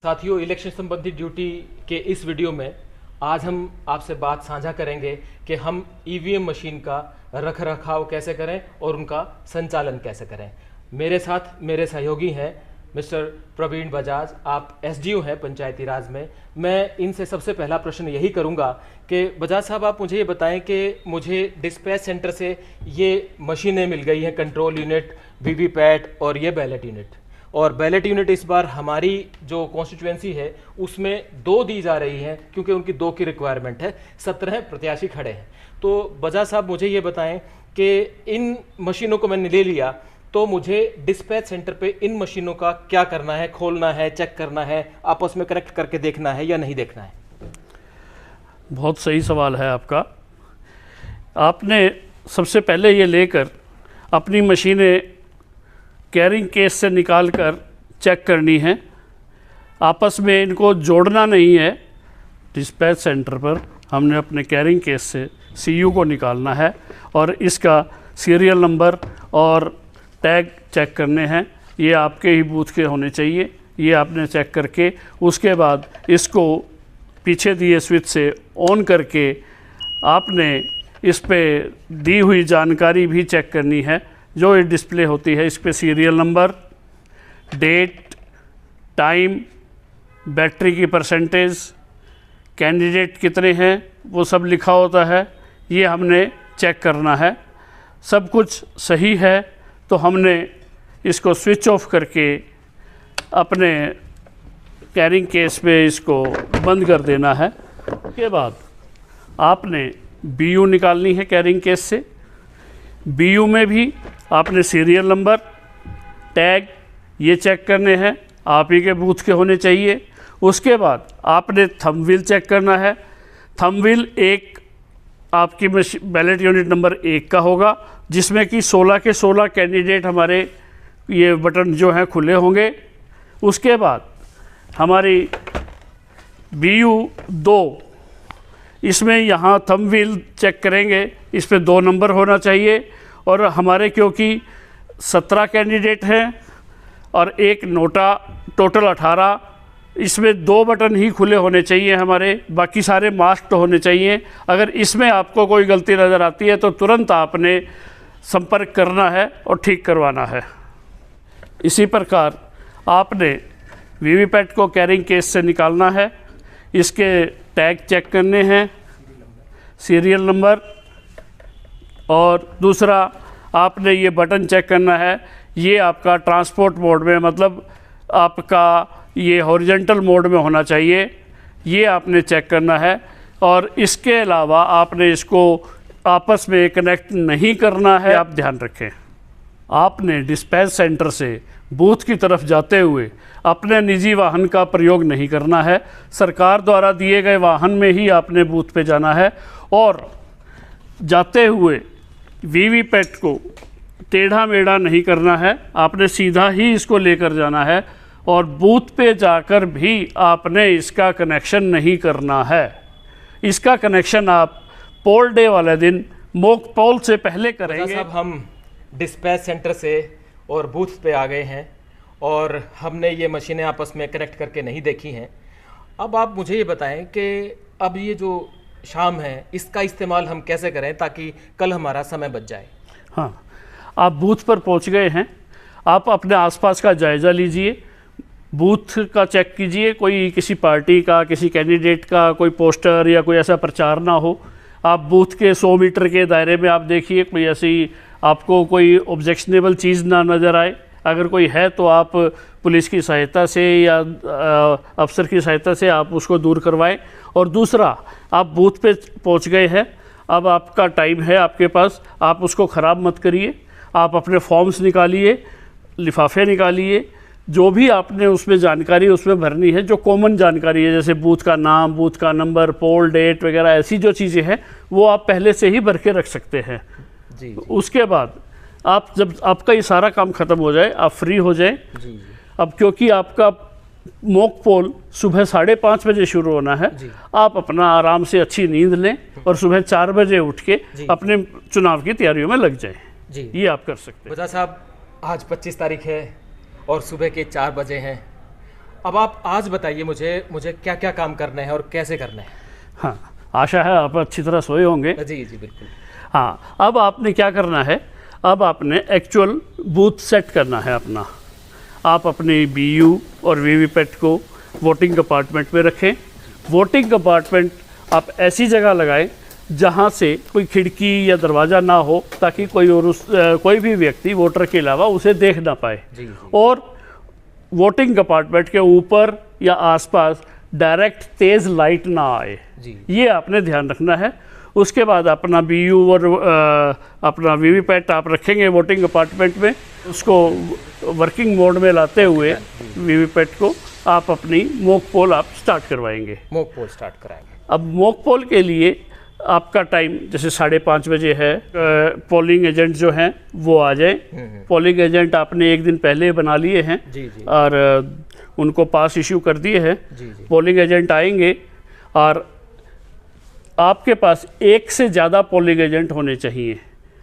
साथियों, इलेक्शन संबंधी ड्यूटी के इस वीडियो में आज हम आपसे बात साझा करेंगे कि हम ईवीएम मशीन का रख रखाव कैसे करें और उनका संचालन कैसे करें। मेरे साथ मेरे सहयोगी हैं मिस्टर प्रवीण बजाज, आप एसडीओ हैं पंचायती राज में। मैं इनसे सबसे पहला प्रश्न यही करूंगा कि बजाज साहब, आप मुझे ये बताएं कि मुझे डिस्पैच सेंटर से ये मशीनें मिल गई हैं, कंट्रोल यूनिट, वीवीपैट और ये बैलेट यूनिट। और बैलेट यूनिट इस बार हमारी जो कॉन्स्टिट्यूएंसी है उसमें 2 दी जा रही हैं क्योंकि उनकी 2 की रिक्वायरमेंट है। 17 प्रत्याशी खड़े हैं। तो बजाज साहब, मुझे ये बताएं कि इन मशीनों को मैंने ले लिया तो मुझे डिस्पैच सेंटर पे इन मशीनों का क्या करना है? खोलना है, चेक करना है, आपस में कनेक्ट करके देखना है या नहीं देखना है? बहुत सही सवाल है आपका। आपने सबसे पहले ये लेकर अपनी मशीनें कैरिंग केस से निकाल कर चेक करनी है। आपस में इनको जोड़ना नहीं है। डिस्पैच सेंटर पर हमने अपने कैरिंग केस से सीयू को निकालना है और इसका सीरियल नंबर और टैग चेक करने हैं। ये आपके ही बूथ के होने चाहिए। ये आपने चेक करके उसके बाद इसको पीछे दिए स्विच से ऑन करके आपने इस पे दी हुई जानकारी भी चेक करनी है जो ये डिस्प्ले होती है। इस पे serial number, date, time, battery की परसेंटेज, कैंडिडेट कितने हैं वो सब लिखा होता है। ये हमने चेक करना है। सब कुछ सही है तो हमने इसको स्विच ऑफ करके अपने कैरिंग केस पे इसको बंद कर देना है। उसके बाद आपने बीयू निकालनी है कैरिंग केस से। बीयू में भी आपने सीरियल नंबर, टैग ये चेक करने हैं, आप ही के बूथ के होने चाहिए। उसके बाद आपने थंब व्हील चेक करना है। थंब व्हील एक आपकी बैलेट यूनिट नंबर 1 का होगा जिसमें कि 16 के 16 कैंडिडेट हमारे ये बटन जो हैं खुले होंगे। उसके बाद हमारी BU 2, इसमें यहाँ थंब व्हील चेक करेंगे, इस पे 2 नंबर होना चाहिए। और हमारे क्योंकि 17 कैंडिडेट हैं और एक नोटा, टोटल 18, इसमें 2 बटन ही खुले होने चाहिए हमारे, बाकी सारे मास्क होने चाहिए। अगर इसमें आपको कोई गलती नज़र आती है तो तुरंत आपने संपर्क करना है और ठीक करवाना है। इसी प्रकार आपने वीवीपैट को कैरिंग केस से निकालना है। इसके टैग चेक करने हैं, सीरियल नंबर, और दूसरा आपने ये बटन चेक करना है। ये आपका ट्रांसपोर्ट मोड में, मतलब आपका ये हॉरिजॉन्टल मोड में होना चाहिए। ये आपने चेक करना है। और इसके अलावा आपने इसको आपस में कनेक्ट नहीं करना है। आप ध्यान रखें, आपने डिस्पैच सेंटर से बूथ की तरफ जाते हुए अपने निजी वाहन का प्रयोग नहीं करना है। सरकार द्वारा दिए गए वाहन में ही आपने बूथ पे जाना है। और जाते हुए वीवीपैट को टेढ़ा मेढ़ा नहीं करना है, आपने सीधा ही इसको लेकर जाना है। और बूथ पे जाकर भी आपने इसका कनेक्शन नहीं करना है। इसका कनेक्शन आप पोल डे वाले दिन मॉक पोल से पहले करेंगे। साहब, हम डिस्पैच सेंटर से और बूथ पे आ गए हैं और हमने ये मशीनें आपस में कनेक्ट करके नहीं देखी हैं। अब आप मुझे ये बताएं कि अब ये जो शाम है इसका इस्तेमाल हम कैसे करें ताकि कल हमारा समय बच जाए। हाँ, आप बूथ पर पहुंच गए हैं। आप अपने आसपास का जायज़ा लीजिए, बूथ का चेक कीजिए। कोई किसी पार्टी का, किसी कैंडिडेट का कोई पोस्टर या कोई ऐसा प्रचार ना हो। आप बूथ के 100 मीटर के दायरे में आप देखिए कोई ऐसी आपको कोई ऑब्जेक्शनेबल चीज़ ना नज़र आए। अगर कोई है तो आप पुलिस की सहायता से या अफसर की सहायता से आप उसको दूर करवाएं। और दूसरा, आप बूथ पे पहुंच गए हैं, अब आपका टाइम है आपके पास, आप उसको ख़राब मत करिए। आप अपने फॉर्म्स निकालिए, लिफाफे निकालिए, जो भी आपने उसमें जानकारी उसमें भरनी है, जो कॉमन जानकारी है, जैसे बूथ का नाम, बूथ का नंबर, पोल डेट वगैरह, ऐसी जो चीज़ें हैं वो आप पहले से ही भर के रख सकते हैं। जी। उसके बाद आप जब आपका ये सारा काम ख़त्म हो जाए, आप फ्री हो जाए। जी। अब क्योंकि आपका मॉक पोल सुबह 5:30 बजे शुरू होना है, आप अपना आराम से अच्छी नींद लें और सुबह 4 बजे उठ के अपने चुनाव की तैयारियों में लग जाएं। जी, ये आप कर सकते हैं। बजाज साहब, आज 25 तारीख है और सुबह के 4 बजे हैं। अब आप आज बताइए मुझे क्या क्या काम करने हैं और कैसे करने हैं। हाँ, आशा है आप अच्छी तरह सोए होंगे। जी जी बिल्कुल। हाँ, अब आपने क्या करना है, अब आपने एक्चुअल बूथ सेट करना है अपना। आप अपनी बीयू और वीवीपैट को वोटिंग कंपार्टमेंट में रखें। वोटिंग कंपार्टमेंट आप ऐसी जगह लगाएं जहां से कोई खिड़की या दरवाज़ा ना हो, ताकि कोई भी व्यक्ति वोटर के अलावा उसे देख ना पाए। जी। और वोटिंग कंपार्टमेंट के ऊपर या आसपास डायरेक्ट तेज़ लाइट ना आए, जी। ये आपने ध्यान रखना है। उसके बाद अपना बीयू और अपना वीवीपैट आप रखेंगे वोटिंग कंपार्टमेंट में। उसको वर्किंग मोड में लाते हुए वीवीपैट को आप अपनी मॉक पोल आप स्टार्ट करवाएंगे। मॉक पोल स्टार्ट कराएंगे। अब मॉक पोल के लिए आपका टाइम जैसे 5:30 बजे है। पोलिंग एजेंट जो हैं वो आ जाए। पोलिंग एजेंट आपने एक दिन पहले बना लिए हैं। जी जी। और उनको पास इशू कर दिए हैं। जी जी। पोलिंग एजेंट आएंगे और आपके पास एक से ज़्यादा पोलिंग एजेंट होने चाहिए।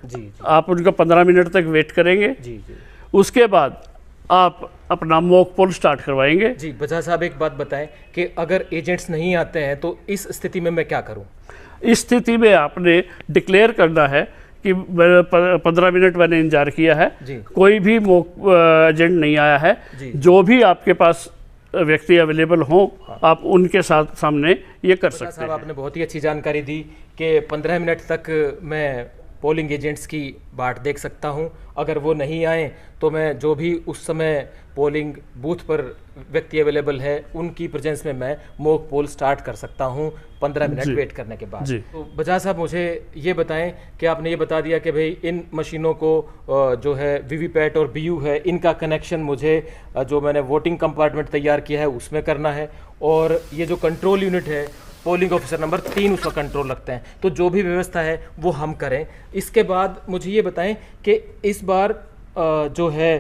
जी जी। आप उनका 15 मिनट तक वेट करेंगे। जी जी। उसके बाद आप अपना मॉक पोल स्टार्ट करवाएंगे। जी बजाज साहब, एक बात बताएं कि अगर एजेंट्स नहीं आते हैं तो इस स्थिति में मैं क्या करूं? इस स्थिति में आपने डिक्लेयर करना है कि 15 मिनट मैंने इंतजार किया है, जी। कोई भी मॉक एजेंट नहीं आया है। जी। जो भी आपके पास व्यक्ति अवेलेबल हों, आप उनके साथ सामने ये कर सकते साहब हैं। आपने बहुत ही अच्छी जानकारी दी कि 15 मिनट तक मैं पोलिंग एजेंट्स की बाट देख सकता हूं। अगर वो नहीं आए तो मैं जो भी उस समय पोलिंग बूथ पर व्यक्ति अवेलेबल है उनकी प्रेजेंस में मैं मॉक पोल स्टार्ट कर सकता हूं 15 मिनट वेट करने के बाद। तो बजाज साहब मुझे ये बताएं कि आपने ये बता दिया कि भाई इन मशीनों को जो है वीवीपैट और बीयू है, इनका कनेक्शन मुझे जो मैंने वोटिंग कंपार्टमेंट तैयार किया है उसमें करना है, और ये जो कंट्रोल यूनिट है पोलिंग ऑफिसर नंबर 3 उसका कंट्रोल रखते हैं। तो जो भी व्यवस्था है वो हम करें। इसके बाद मुझे ये बताएं कि इस बार जो है